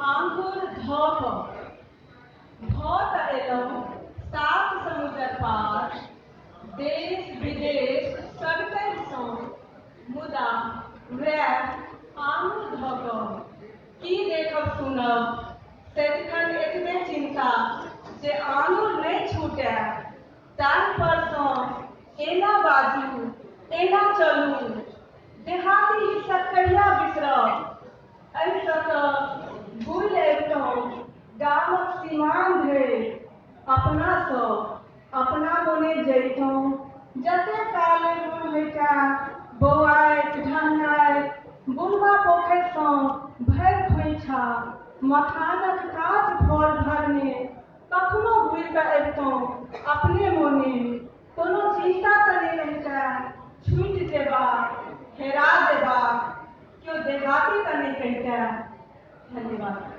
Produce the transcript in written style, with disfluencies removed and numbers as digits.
आंगुर धोक भौत एलम सात समुद्र पार देश विदेश सड़कै सँ मुदा वैह आंगुर धोक की देखब सुनब सदिखन एतबे चिंता जे आंगुर नहीं छूटै ताहि पर सँ एना बाजू एना चलू देहाती हिस्सा कहिया बिसरब एहिसँ तऽ भूलि अबितहुँ गामक सीमान धरि अपनासँ अपना मोने जैतहुँ जते काले मोन होइता बौआइत ढहनाइत बुनबा पोखरिसँ भरि खोइछा मखानक काज भर भरने कखनो घुरि कऽ अबितहुँ अपने मोने कोनो चिंता तऽ नहि रहिता छूटि जेबाक हेरा देबाक केओ देहाती तऽ नहीं कहिता। धन्यवाद।